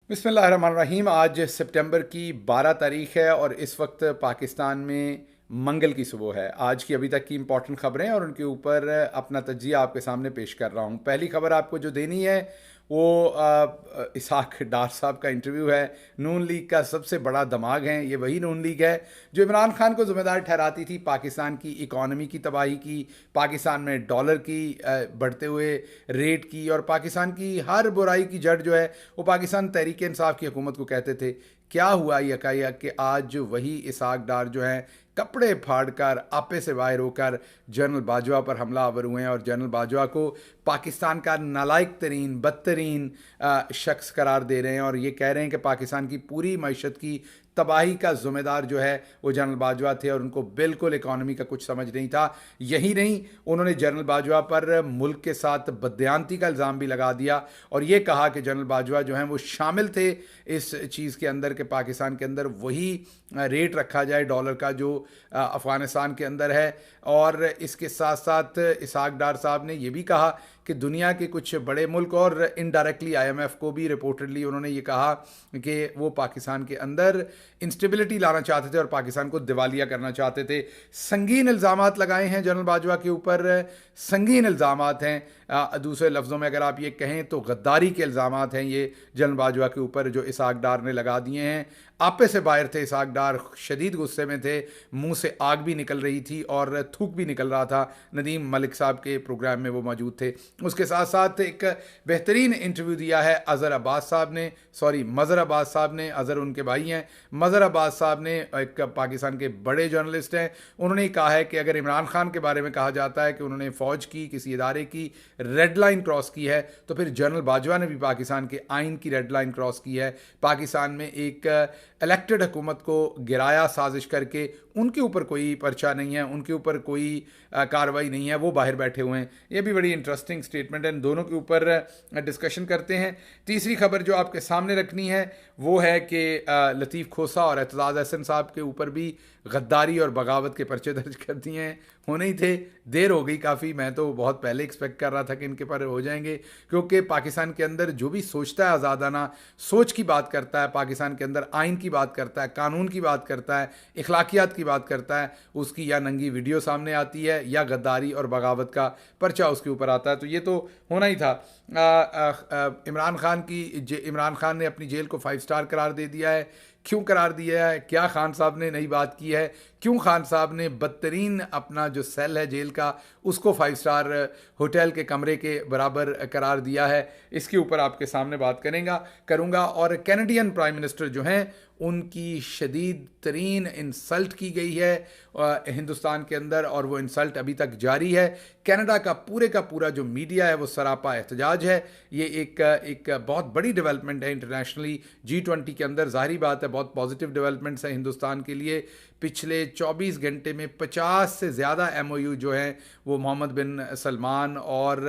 बिस्मिल्लाहिर्रहमानिर्रहीम। आज सितंबर की 12 तारीख है और इस वक्त पाकिस्तान में मंगल की सुबह है। आज की अभी तक की इंपॉर्टेंट खबरें और उनके ऊपर अपना तज्जिया आपके सामने पेश कर रहा हूँ। पहली खबर आपको जो देनी है वो इसहाक डार साहब का इंटरव्यू है। नून लीग का सबसे बड़ा दिमाग है, ये वही नून लीग है जो इमरान खान को ज़िम्मेदार ठहराती थी पाकिस्तान की इकॉनमी की तबाही की, पाकिस्तान में डॉलर की बढ़ते हुए रेट की, और पाकिस्तान की हर बुराई की जड़ जो है वो पाकिस्तान तहरीक इंसाफ की हुकूमत को कहते थे। क्या हुआ यकायक कि आज वही इसहाक डार जो है कपड़े फाड़कर आपे से बाहर होकर जनरल बाजवा पर हमलावर हुए हैं और जनरल बाजवा को पाकिस्तान का नालायक तरीन बदतरीन शख्स करार दे रहे हैं और ये कह रहे हैं कि पाकिस्तान की पूरी मईशत की तबाही का ज़िम्मेदार जो है वो जनरल बाजवा थे और उनको बिल्कुल इकॉनमी का कुछ समझ नहीं था। यही नहीं, उन्होंने जनरल बाजवा पर मुल्क के साथ बदयांती का इल्ज़ाम भी लगा दिया और ये कहा कि जनरल बाजवा जो हैं वो शामिल थे इस चीज़ के अंदर कि पाकिस्तान के अंदर वही रेट रखा जाए डॉलर का जो अफ़गानिस्तान के अंदर है। और इसके साथ साथ इसहाक डार साहब ने यह भी कहा कि दुनिया के कुछ बड़े मुल्क और इनडायरेक्टली आईएमएफ को भी रिपोर्टेडली उन्होंने ये कहा कि वो पाकिस्तान के अंदर इंस्टेबिलिटी लाना चाहते थे और पाकिस्तान को दिवालिया करना चाहते थे। संगीन इल्ज़ामात लगाए हैं जनरल बाजवा के ऊपर, संगीन इल्ज़ामात हैं। दूसरे लफ्ज़ों में अगर आप ये कहें तो गद्दारी के इल्ज़ामात हैं ये जनरल बाजवा के ऊपर जो इसहाक डार ने लगा दिए हैं। आपे से बाहर थे इसहाक डार, शदीद गुस्से में थे, मुंह से आग भी निकल रही थी और थूक भी निकल रहा था। नदीम मलिक साहब के प्रोग्राम में वो मौजूद थे। उसके साथ साथ एक बेहतरीन इंटरव्यू दिया है अज़हर अब्बास साहब ने, मज़हर अब्बास साहब ने, अज़हर उनके भाई हैं। मज़हर अब्बास साहब ने एक पाकिस्तान के बड़े जर्नलिस्ट हैं, उन्होंने कहा है कि अगर इमरान खान के बारे में कहा जाता है कि उन्होंने फ़ौज की किसी इदारे की रेड लाइन क्रॉस की है तो फिर जनरल बाजवा ने भी पाकिस्तान के आइन की रेड लाइन क्रॉस की है। पाकिस्तान में एक इलेक्टेड हुकूमत को गिराया साजिश करके, उनके ऊपर कोई पर्चा नहीं है, उनके ऊपर कोई कार्रवाई नहीं है, वो बाहर बैठे हुए हैं। ये भी बड़ी इंटरेस्टिंग स्टेटमेंट है। इन दोनों के ऊपर डिस्कशन करते हैं। तीसरी खबर जो आपके सामने रखनी है वो है कि लतीफ़ खोसा और एतजाज़ अहसन साहब के ऊपर भी गद्दारी और बगावत के पर्चे दर्ज कर दिए हैं। होने ही थे, देर हो गई काफ़ी। मैं तो बहुत पहले एक्सपेक्ट कर रहा था कि इनके पर हो जाएंगे, क्योंकि पाकिस्तान के अंदर जो भी सोचता है आज़ादाना सोच की बात करता है, पाकिस्तान के अंदर आइन की बात करता है, कानून की बात करता है, इखलाकियात की बात करता है, उसकी या नंगी वीडियो सामने आती है या गद्दारी और बगावत का पर्चा उसके ऊपर आता है। तो ये तो होना ही था। इमरान खान ने अपनी जेल को 5 स्टार करार दे दिया है। क्यों करार दिया है? क्या खान साहब ने नई बात की है? क्यों खान साहब ने बदतरीन अपना जो सेल है जेल का उसको 5 स्टार होटल के कमरे के बराबर करार दिया है? इसके ऊपर आपके सामने बात करूँगा। और कैनेडियन प्राइम मिनिस्टर जो हैं उनकी शदीद तरीन इंसल्ट की गई है हिंदुस्तान के अंदर और वो इंसल्ट अभी तक जारी है। कनाडा का पूरा जो मीडिया है वो सरापा एहतजाज है। ये एक बहुत बड़ी डेवलपमेंट है इंटरनेशनली G20 के अंदर। ज़ाहिर बात है बहुत पॉजिटिव डेवलपमेंट्स हैं हिंदुस्तान के लिए। पिछले 24 घंटे में 50 से ज़्यादा MOU जो हैं वो मोहम्मद बिन सलमान और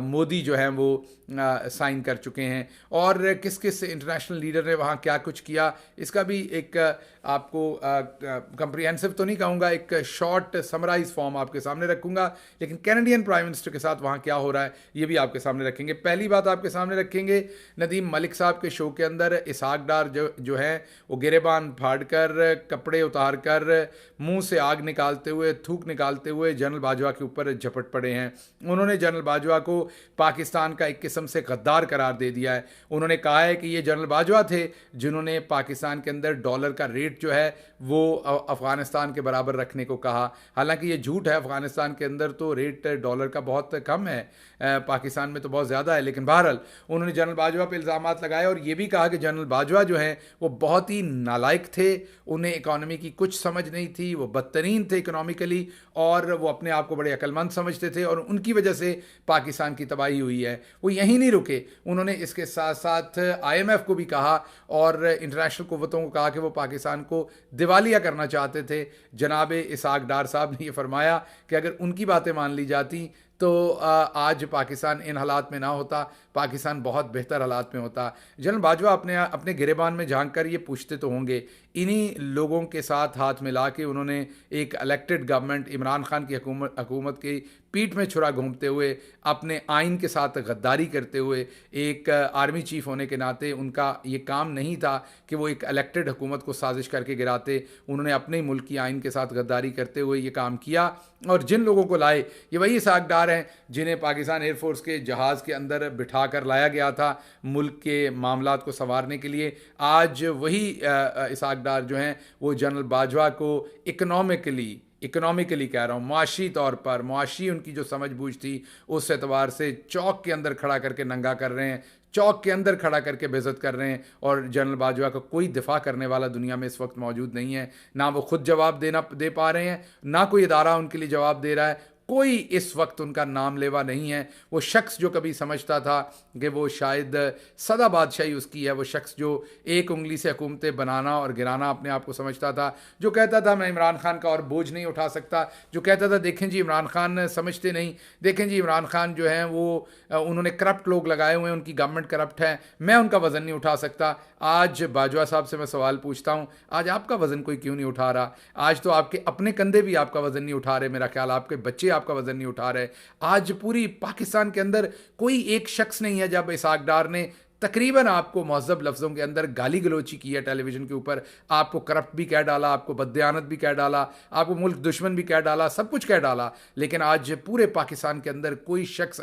मोदी जो हैं वो साइन कर चुके हैं। और किस किस इंटरनेशनल लीडर ने वहाँ क्या कुछ किया इसका भी एक आपको कंप्रिहेंसिव तो नहीं कहूँगा, एक शॉर्ट समराइज फॉर्म आपके सामने रखूँगा। लेकिन कैनेडियन प्राइम मिनिस्टर के साथ वहाँ क्या हो रहा है ये भी आपके सामने रखेंगे। पहली बात आपके सामने रखेंगे, नदीम मलिक साहब के शो के अंदर इसहाक डार जो है वो गिरेबान फाड़ कर, कपड़े उतार कर, मुंह से आग निकालते हुए, थूक निकालते हुए जनरल बाजवा के ऊपर झपट पड़े हैं। उन्होंने जनरल बाजवा को पाकिस्तान का एक किस्म से गद्दार करार दे दिया है। उन्होंने कहा है कि ये जनरल बाजवा थे जिन्होंने पाकिस्तान के अंदर डॉलर का रेट जो है वो अफ़गानिस्तान के बराबर रखने को कहा। हालांकि ये झूठ है, अफ़गानिस्तान के अंदर तो रेट डॉलर का बहुत कम है, पाकिस्तान में तो बहुत ज़्यादा है। लेकिन बहरहाल उन्होंने जनरल बाजवा पर इल्ज़ामात लगाए और ये भी कहा कि जनरल बाजवा जो हैं वो बहुत ही नालायक थे, उन्हें इकॉनमी की कुछ समझ नहीं थी, वो बदतरीन थे इकोनॉमिकली और वो अपने आप को बड़े अक्लमंद समझते थे और उनकी वजह से पाकिस्तान की तबाही हुई है। वो यहीं नहीं रुके, उन्होंने इसके साथ साथ IMF को भी कहा और इंटरनेशनल कुव्वतों को कहा कि वो पाकिस्तान को दिवालिया करना चाहते थे। जनाब इसहाक डार साहब ने ये फरमाया कि अगर उनकी बातें मान ली जाती तो आज पाकिस्तान इन हालात में ना होता, पाकिस्तान बहुत बेहतर हालात में होता। जनरल बाजवा अपने गिरेबान में झांक कर ये पूछते तो होंगे, इन्हीं लोगों के साथ हाथ मिला के उन्होंने एक इलेक्टेड गवर्नमेंट इमरान खान की हुकूमत के पीठ में छुरा घोंपते हुए, अपने आइन के साथ गद्दारी करते हुए, एक आर्मी चीफ होने के नाते उनका ये काम नहीं था कि वो एक इलेक्टेड हुकूमत को साजिश करके गिराते। उन्होंने अपने ही मुल्क की आइन के साथ गद्दारी करते हुए ये काम किया। और जिन लोगों को लाए, ये वही इसहाक डार हैं जिन्हें पाकिस्तान एयरफोर्स के जहाज़ के अंदर बिठा कर लाया गया था मुल्क के मामलात को संवारने के लिए। आज वही इसहाक डार जो हैं वो जनरल बाजवा को इकोनॉमिकली कह रहा हूँ, मुआशी तौर पर, मुआशी उनकी जो समझ बूझ थी उस एतबार से चौक के अंदर खड़ा करके नंगा कर रहे हैं, चौक के अंदर खड़ा करके बेइज्जत कर रहे हैं। और जनरल बाजवा का कोई दिफा करने वाला दुनिया में इस वक्त मौजूद नहीं है। ना वो खुद जवाब दे पा रहे हैं, ना कोई इदारा उनके लिए जवाब दे रहा है। कोई इस वक्त उनका नाम लेवा नहीं है। वो शख्स जो कभी समझता था कि वो शायद सदा बादशाही उसकी है, वो शख्स जो एक उंगली से हुकूमतें बनाना और गिराना अपने आप को समझता था, जो कहता था मैं इमरान खान का और बोझ नहीं उठा सकता, जो कहता था देखें जी इमरान खान समझते नहीं, देखें जी इमरान खान जो हैं वो उन्होंने करप्ट लोग लगाए हुए हैं, उनकी गवर्नमेंट करप्ट है, मैं उनका वज़न नहीं उठा सकता। आज बाजवा साहब से मैं सवाल पूछता हूँ, आज आपका वज़न कोई क्यों नहीं उठा रहा? आज तो आपके अपने कंधे भी आपका वज़न नहीं उठा रहे, मेरा ख्याल आपके बच्चे आपका वज़न नहीं उठा रहे। आज पूरी पाकिस्तान के अंदर कोई एक शख्स नहीं है जब इसहाक डार ने तकरीबन आपको महज़ब लफ्ज़ों के अंदर गाली गलोची की है टेलीविज़न के ऊपर, आपको करप्ट भी कह डाला, आपको बददियानत भी कह डाला, आपको मुल्क दुश्मन भी कह डाला, सब कुछ कह डाला। लेकिन आज पूरे पाकिस्तान के अंदर कोई शख्स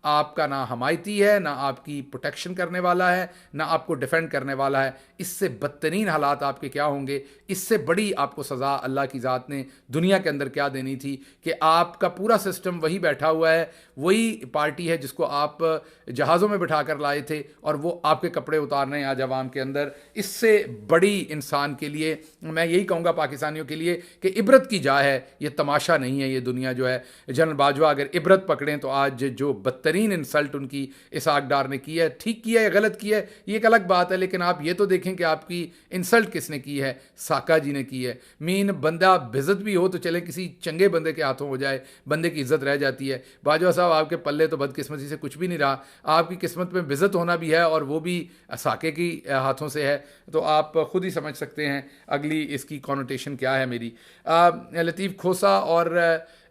आपका ना हमायती है, ना आपकी प्रोटेक्शन करने वाला है, ना आपको डिफेंड करने वाला है। इससे बदतरीन हालात आपके क्या होंगे? इससे बड़ी आपको सज़ा अल्लाह की ज़ात ने दुनिया के अंदर क्या देनी थी कि आपका पूरा सिस्टम वही बैठा हुआ है, वही पार्टी है जिसको आप जहाज़ों में बिठा कर लाए थे और वो आपके कपड़े उतार रहे हैं आज अवाम के अंदर। इससे बड़ी इंसान के लिए मैं यही कहूँगा, पाकिस्तानियों के लिए, कि इबरत की जा है, ये तमाशा नहीं है ये दुनिया जो है। जनरल बाजवा अगर इबरत पकड़ें तो आज जो बदतरीन इंसल्ट उनकी इसहाक डार ने की है, ठीक किया या गलत किया है ये एक अलग बात है, लेकिन आप ये तो देखें कि आपकी इंसल्ट किसने की है? साका जी ने की है। मीन बंदा बेइज्जत भी हो तो चले किसी चंगे बंदे के हाथों हो जाए, बंदे की इज्जत रह जाती है। बाजवा साहब आपके पल्ले तो बदकिस्मती से कुछ भी नहीं रहा, आपकी किस्मत में बेइज्जत होना भी है और वो भी साके की हाथों से है। तो आप खुद ही समझ सकते हैं अगली इसकी कॉनोटेशन क्या है मेरी। लतीफ़ खोसा और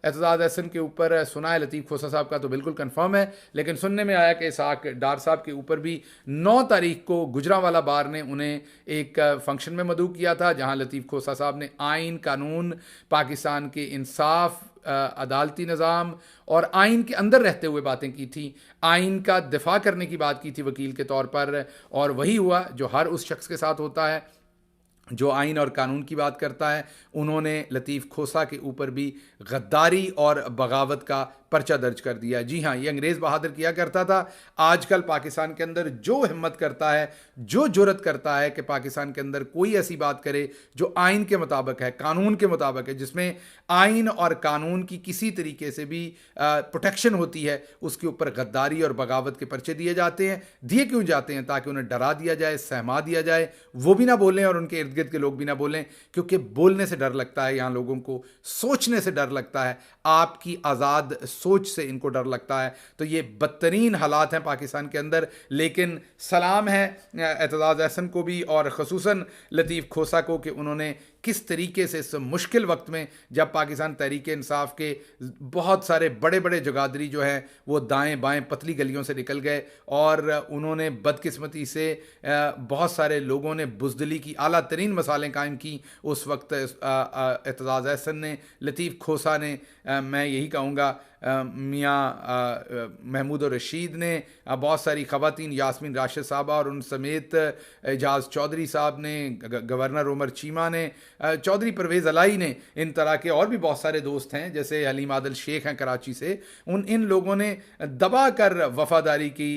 एतजाज़ एहसन के ऊपर सुना है, लतीफ़ खोसा साहब का तो बिल्कुल कंफर्म है, लेकिन सुनने में आया कि इसहाक डार साहब के ऊपर भी 9 तारीख को गुजरांवाला बार ने उन्हें एक फंक्शन में मदऊ किया था, जहां लतीफ़ खोसा साहब ने आइन, कानून, पाकिस्तान के इंसाफ, अदालती निज़ाम और आइन के अंदर रहते हुए बातें की थी। आइन का दिफा करने की बात की थी वकील के तौर पर, और वही हुआ जो हर उस शख्स के साथ होता है जो आइन और कानून की बात करता है। उन्होंने लतीफ़ खोसा के ऊपर भी गद्दारी और बगावत का पर्चा दर्ज कर दिया। जी हाँ, ये अंग्रेज़ बहादुर किया करता था। आजकल पाकिस्तान के अंदर जो हिम्मत करता है, जो जुर्रत करता है कि पाकिस्तान के अंदर कोई ऐसी बात करे जो आइन के मुताबिक है, कानून के मुताबिक है, जिसमें आइन और कानून की किसी तरीके से भी प्रोटेक्शन होती है, उसके ऊपर गद्दारी और बगावत के पर्चे दिए जाते हैं। दिए क्यों जाते हैं? ताकि उन्हें डरा दिया जाए, सहमा दिया जाए, वो भी ना बोलें और उनके इर्द गिर्द के लोग भी ना बोलें, क्योंकि बोलने से डर लगता है यहाँ लोगों को, सोचने से डर लगता है, आपकी आज़ाद सोच से इनको डर लगता है। तो ये बदतरीन हालात हैं पाकिस्तान के अंदर। लेकिन सलाम है एतजाज़ एहसन को भी और ख़ुसूसन लतीफ़ खोसा को कि उन्होंने किस तरीके से इस मुश्किल वक्त में, जब पाकिस्तान तहरीक इंसाफ के बहुत सारे बड़े बड़े जगादरी जो हैं वो दाएं बाएं पतली गलियों से निकल गए और उन्होंने बदकिस्मती से बहुत सारे लोगों ने बुज़दिली की आला तरीन मसालें कायम की। उस वक्त एतजाज़ एहसन ने, लतीफ़ खोसा ने, मैं यही कहूँगा मियाँ महमूद और रशीद ने, बहुत सारी ख़वातीन, यास्मीन राशिद साहबा और उन समेत एजाज़ चौधरी साहब ने, गवर्नर उमर चीमा ने, चौधरी परवेज़ अलाई ने, इन तरह के और भी बहुत सारे दोस्त हैं, जैसे हलीम आदिल शेख हैं कराची से, इन लोगों ने दबा कर वफ़ादारी की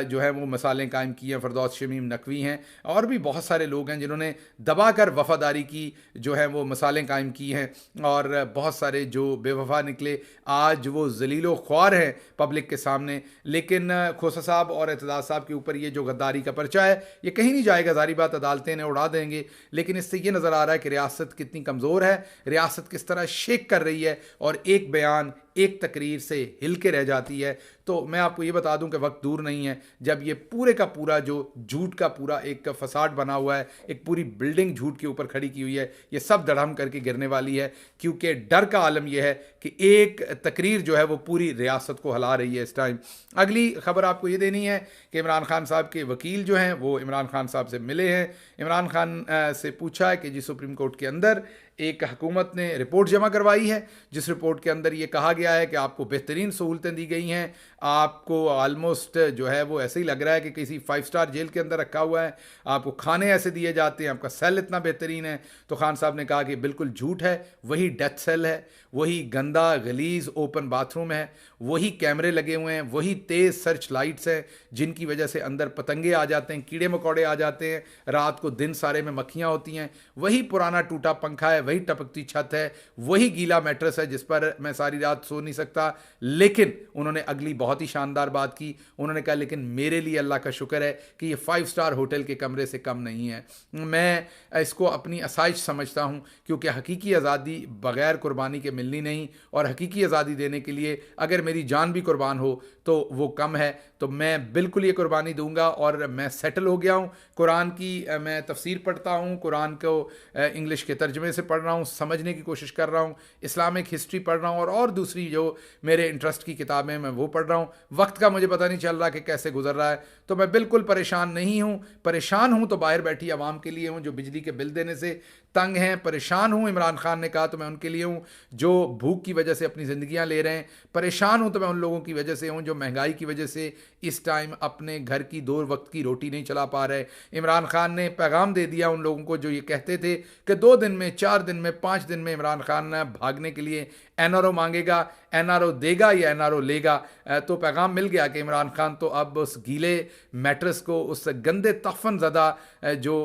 जो है वो मसालें कायम की हैं। फरदौस शमीम नकवी हैं और भी बहुत सारे लोग हैं जिन्होंने दबा कर वफ़ादारी की जो है वो मसालें कायम की हैं, और बहुत सारे जो बेवफा निकले आज वो ज़लीलो ख्वार हैं पब्लिक के सामने। लेकिन खोसा साहब और एतजाज़ साहब के ऊपर ये जो गद्दारी का पर्चा है ये कहीं नहीं जाएगा, ज़ारी बात, अदालतें इन्हें उड़ा देंगे। लेकिन इससे ये नज़र आ रहा है कि रियासत कितनी कमज़ोर है, रियासत किस तरह शेक कर रही है, और एक बयान, एक तकरीर से हिल के रह जाती है। तो मैं आपको ये बता दूं कि वक्त दूर नहीं है जब ये पूरे का पूरा जो झूठ का पूरा एक फसाड बना हुआ है, एक पूरी बिल्डिंग झूठ के ऊपर खड़ी की हुई है, ये सब धड़ाम करके गिरने वाली है। क्योंकि डर का आलम यह है कि एक तकरीर जो है वो पूरी रियासत को हिला रही है इस टाइम। अगली खबर आपको ये देनी है कि इमरान खान साहब के वकील जो हैं वो इमरान खान साहब से मिले हैं। इमरान खान से पूछा है कि जी सुप्रीम कोर्ट के अंदर एक हुकूमत ने रिपोर्ट जमा करवाई है जिस रिपोर्ट के अंदर ये कहा गया है कि आपको बेहतरीन सहूलतें दी गई हैं, आपको आलमोस्ट जो है वो ऐसे ही लग रहा है कि किसी 5 स्टार जेल के अंदर रखा हुआ है, आपको खाने ऐसे दिए जाते हैं, आपका सेल इतना बेहतरीन है। तो खान साहब ने कहा कि बिल्कुल झूठ है, वही डेथ सेल है, वही गंदा गलीज ओपन बाथरूम है, वही कैमरे लगे हुए हैं, वही तेज़ सर्च लाइट्स हैं जिनकी वजह से अंदर पतंगे आ जाते हैं, कीड़े मकोड़े आ जाते हैं, रात को दिन सारे में मक्खियाँ होती हैं, वही पुराना टूटा पंखा है, वही टपकती छत है, वही गीला मैट्रेस है जिस पर मैं सारी रात सो नहीं सकता। लेकिन उन्होंने अगली बहुत ही शानदार बात की, उन्होंने कहा लेकिन मेरे लिए अल्लाह का शुक्र है कि ये 5 स्टार होटल के कमरे से कम नहीं है। मैं इसको अपनी आसाइश समझता हूँ क्योंकि हकीकी आज़ादी बग़ैर कुर्बानी के मिलनी नहीं, और हकीकी आज़ादी देने के लिए अगर मेरी जान भी कुर्बान हो तो वो कम है। तो मैं बिल्कुल ये कुर्बानी दूंगा और मैं सेटल हो गया हूँ। कुरान की मैं तफसीर पढ़ता हूँ, कुरान को इंग्लिश के तर्जमे से पढ़ रहा हूँ, समझने की कोशिश कर रहा हूँ, इस्लामिक हिस्ट्री पढ़ रहा हूँ और दूसरी जो मेरे इंटरेस्ट की किताबें मैं वो पढ़ रहा हूँ। वक्त का मुझे पता नहीं चल रहा कि कैसे गुजर रहा है। तो मैं बिल्कुल परेशान नहीं हूँ। परेशान हूँ तो बाहर बैठी आवाम के लिए हूँ जो बिजली के बिल देने से तंग हैं। परेशान हूँ, इमरान खान ने कहा, तो मैं उनके लिए हूँ जो भूख की वजह से अपनी ज़िंदगियाँ ले रहे हैं। परेशान हूँ तो मैं उन लोगों की वजह से हूँ जो महंगाई की वजह से इस टाइम अपने घर की 2 वक्त की रोटी नहीं चला पा रहे। इमरान खान ने पैगाम दे दिया उन लोगों को जो ये कहते थे कि 2 दिन में, 4 दिन में, 5 दिन में इमरान खान भागने के लिए एनआरओ मांगेगा, एनआरओ देगा या एनआरओ लेगा। तो पैगाम मिल गया कि इमरान खान तो अब उस गीले मैट्रेस को, उस गंदे तफन ज़दा जो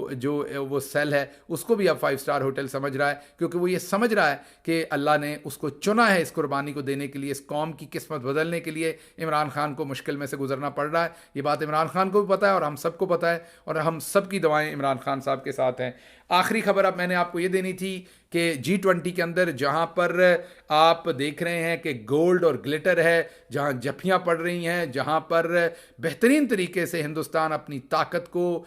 वो सेल है उसको भी अब 5 स्टार होटल समझ रहा है, क्योंकि वो ये समझ रहा है कि अल्लाह ने उसको चुना है इस कुर्बानी को देने के लिए, इस कौम की किस्मत बदलने के लिए। इमरान खान को मुश्किल में से गुजरना पड़ रहा है, ये बात इमरान खान को भी पता है और हम सबको पता है, और हम सब की दुआएं इमरान खान साहब के साथ हैं। आखिरी खबर अब मैंने आपको ये देनी थी कि G20 के अंदर जहाँ पर आप देख रहे हैं कि गोल्ड और ग्लिटर है, जहाँ जफ्फियाँ पड़ रही हैं, जहाँ पर बेहतरीन तरीके से हिंदुस्तान अपनी ताकत को,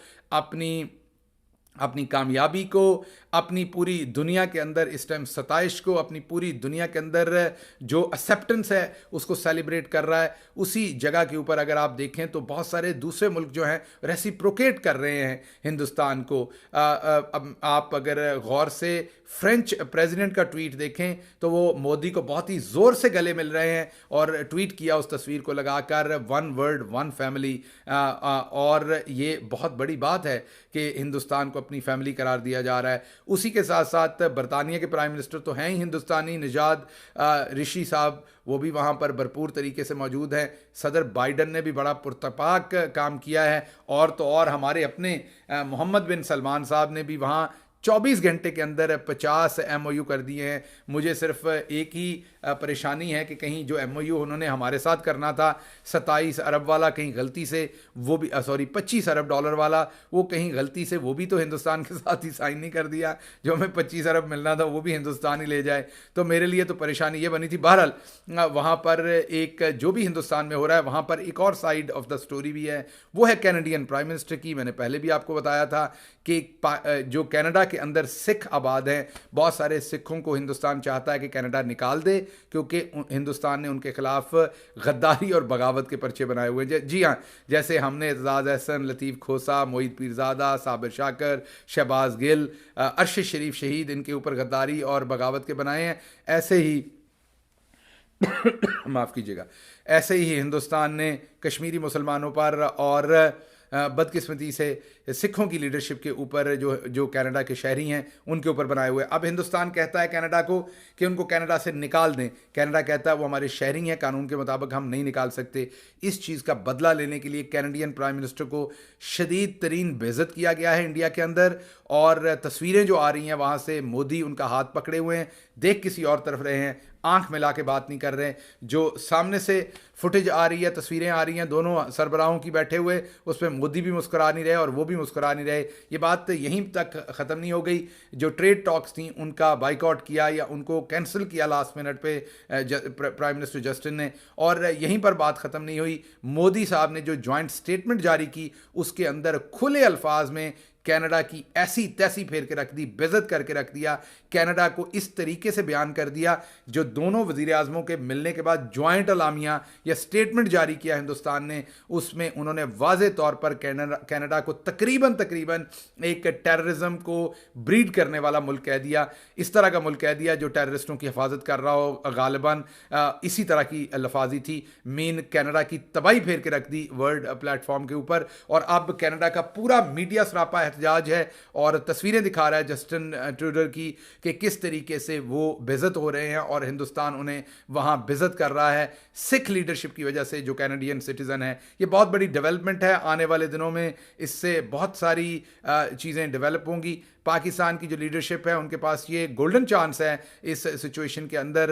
अपनी कामयाबी को, अपनी पूरी दुनिया के अंदर इस टाइम सताइश को, अपनी पूरी दुनिया के अंदर जो एक्सेप्टेंस है उसको सेलिब्रेट कर रहा है। उसी जगह के ऊपर अगर आप देखें तो बहुत सारे दूसरे मुल्क जो हैं रेसिप्रोकेट कर रहे हैं हिंदुस्तान को। आप अगर गौर से फ्रेंच प्रेसिडेंट का ट्वीट देखें तो वो मोदी को बहुत ही ज़ोर से गले मिल रहे हैं और ट्वीट किया उस तस्वीर को लगाकर, 1 वर्ड 1 फैमिली। और ये बहुत बड़ी बात है कि हिंदुस्तान को अपनी फैमिली करार दिया जा रहा है। उसी के साथ साथ बरतानिया के प्राइम मिनिस्टर तो हैं ही हिंदुस्तानी, निजाद ऋषि साहब, वो भी वहाँ पर भरपूर तरीके से मौजूद हैं। सदर बाइडन ने भी बड़ा पुरतपाक काम किया है, और तो और हमारे अपने मोहम्मद बिन सलमान साहब ने भी वहाँ 24 घंटे के अंदर 50 MOU कर दिए हैं। मुझे सिर्फ एक ही परेशानी है कि कहीं जो MOU उन्होंने हमारे साथ करना था 27 अरब वाला, कहीं गलती से वो भी 25 अरब डॉलर वाला, वो कहीं गलती से वो भी तो हिंदुस्तान के साथ ही साइन नहीं कर दिया। जो हमें 25 अरब मिलना था वो भी हिंदुस्तान ही ले जाए, तो मेरे लिए तो परेशानी ये बनी थी। बहरहाल वहाँ पर एक जो भी हिंदुस्तान में हो रहा है वहाँ पर एक और साइड ऑफ द स्टोरी भी है, वो है कैनेडियन प्राइम मिनिस्टर की। मैंने पहले भी आपको बताया था कि जो कनाडा के अंदर सिख आबाद हैं, बहुत सारे सिखों को हिंदुस्तान चाहता है कि कनाडा निकाल दे, क्योंकि हिंदुस्तान ने उनके खिलाफ गद्दारी और बगावत के पर्चे बनाए हुए हैं। जी हाँ, जैसे हमने एजाज अहसन, लतीफ़ खोसा, मोईद पीरज़ादा, साबिर शाकर, शहबाज गिल, अरशद शरीफ शहीद, इनके ऊपर गद्दारी और बगावत के बनाए हैं, ऐसे ही माफ़ कीजिएगा, ऐसे ही हिंदुस्तान ने कश्मीरी मुसलमानों पर और बदकिस्मती से सिखों की लीडरशिप के ऊपर जो कनाडा के शहरी हैं उनके ऊपर बनाए हुए। अब हिंदुस्तान कहता है कनाडा को कि उनको कनाडा से निकाल दें। कनाडा कहता है वो हमारे शहरी हैं, कानून के मुताबिक हम नहीं निकाल सकते। इस चीज़ का बदला लेने के लिए कैनेडियन प्राइम मिनिस्टर को शदीद तरीन बेइज्जत किया गया है इंडिया के अंदर, और तस्वीरें जो आ रही हैं वहाँ से मोदी उनका हाथ पकड़े हुए हैं, देख किसी और तरफ रहे हैं, आंख मिला के बात नहीं कर रहे हैं। जो सामने से फुटेज आ रही है, तस्वीरें आ रही हैं दोनों सरबराहों की बैठे हुए, उसमें मोदी भी मुस्कुरा नहीं रहे और वो भी भी मुस्कुरा नहीं रहे। ये बात यहीं तक ख़त्म नहीं हो गई, जो ट्रेड टॉक्स थी उनका बाइकआउट किया या उनको कैंसिल किया लास्ट मिनट पे प्राइम मिनिस्टर जस्टिन ने, और यहीं पर बात ख़त्म नहीं हुई। मोदी साहब ने जो जॉइंट स्टेटमेंट जारी की उसके अंदर खुले अल्फाज में कनाडा की ऐसी तैसी फेर के रख दी, बेइज्जत करके रख दिया, कनाडा को इस तरीके से बयान कर दिया जो दोनों वज़ीर आज़मों के मिलने के बाद जॉइंट अलामिया या स्टेटमेंट जारी किया हिंदुस्तान ने, उसमें उन्होंने वाज़े तौर पर कनाडा को तकरीबन तकरीबन एक टेररिज्म को ब्रीड करने वाला मुल्क कह दिया, इस तरह का मुल्क कह दिया जो टेररिस्टों की हिफाजत कर रहा हो। गालिबन इसी तरह की लफाजी थी। मेन कनाडा की तबाही फेर के रख दी वर्ल्ड प्लेटफॉर्म के ऊपर, और अब कनाडा का पूरा मीडिया सरापा एहतजाज है और तस्वीरें दिखा रहा है जस्टिन ट्रूडो की कि किस तरीके से वो बेइज्जत हो रहे हैं और हिंदुस्तान उन्हें वहाँ बेइज्जत कर रहा है सिख लीडरशिप की वजह से जो कैनेडियन सिटीज़न है। ये बहुत बड़ी डेवलपमेंट है। आने वाले दिनों में इससे बहुत सारी चीज़ें डेवलप होंगी। पाकिस्तान की जो लीडरशिप है उनके पास ये गोल्डन चांस है इस सिचुएशन के अंदर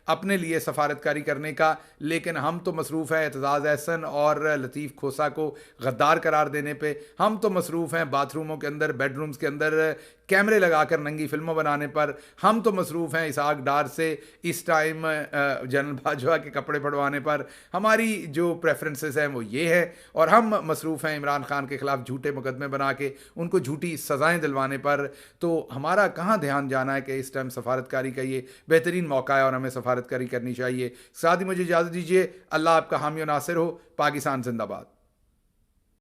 अपने लिए सफारतकारी करने का, लेकिन हम तो मसरूफ़ हैं एतजाज़ अहसन और लतीफ़ खोसा को गद्दार करार देने पे। हम तो मसरूफ़ हैं बाथरूमों के अंदर, बेडरूम्स के अंदर कैमरे लगाकर नंगी फिल्मों बनाने पर। हम तो मसरूफ़ हैं इसहाक डार से इस टाइम जनरल बाजवा के कपड़े पड़वाने पर। हमारी जो प्रेफरेंसेस हैं वो ये है, और हम मसरूफ़ हैं इमरान खान के ख़िलाफ़ झूठे मुकदमे बना के उनको झूठी सज़ाएँ दिलवाने पर। तो हमारा कहाँ ध्यान जाना है कि इस टाइम सफारतकारी का ये बेहतरीन मौका है और हमें सफारतकारी करनी चाहिए। साथ ही मुझे इजाज़त दीजिए। अल्लाह आपका हामी और नासिर हो। पाकिस्तान जिंदाबाद।